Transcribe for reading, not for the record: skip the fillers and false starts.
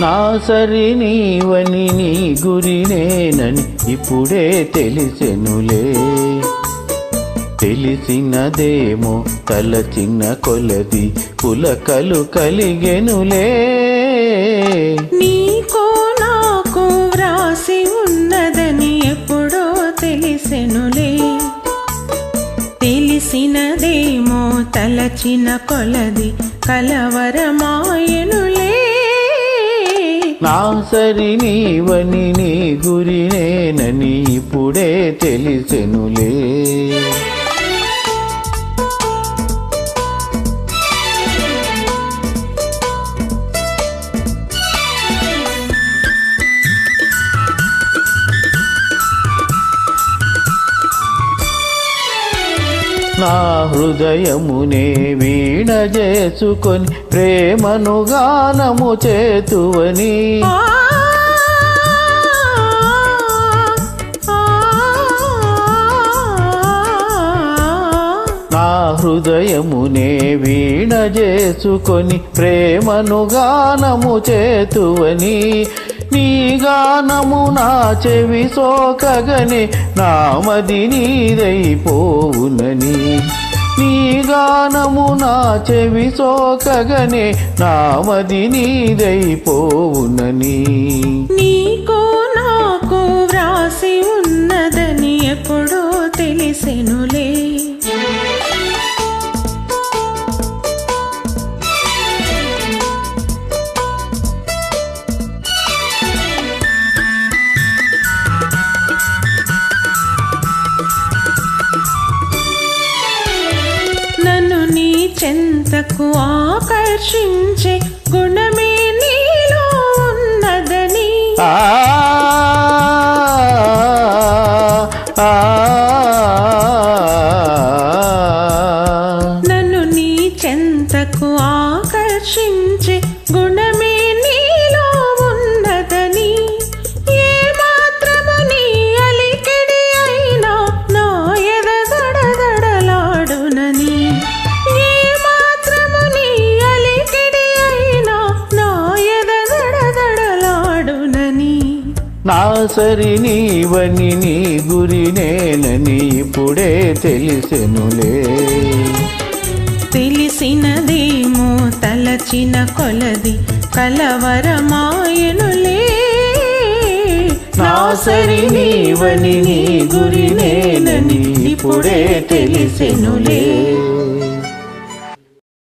నా సరి నీవని నీ గురినేనని ఇప్పుడే తెలిసెనులే. తెలిసినదేమో తలచిన కొలది పులకలు కలిగెనులే. నీకో నాకు వ్రాసి ఉన్నదని ఎప్పుడో తెలిసెనులే. తెలిసినదేమో తలచిన కొలది కలవరమాయనులే. నా సరి నీవని నీ గురినేనని ఇప్పుడే తెలిసెనులే. నా హృదయమునే వీణ చేసుకొని ప్రేమను గానము చేతువని. నా హృదయమునే వీణ చేసుకొని ప్రేమను గానము చేతువని. నీ గానము నా చెవి సోకగనే నామది నీదైపోవునని. నీ గానము నా చెవి సోకగనే నామది నీదైపోవునని. నీకో నాకు వ్రాసి ఉన్నదని ఎప్పుడో తెలిసెనులే. నన్ను నీ చెంతకు ఆకర్షించే గుణమే నీలో ఉన్నదని. నన్ను నీ చెంతకు ఆకర్షించే గుణమే నీలో ఉన్నదని. ఏ మాత్రము నీ అలికిడి అయినా నా ఎద దడదడలాడునని. ఏ మాత్రము నీ అలికిడి అయినా నా ఎద దడదడలాడునని. నా సరి నీవని నీ గురినేనని ఇప్పుడే తెలిసెనులే. తెలిసినదేమో తలచిన కొలది కలవరమాయనులే. నా సరి నీవని నీ గురినేనని ఇప్పుడే తెలిసెనులే.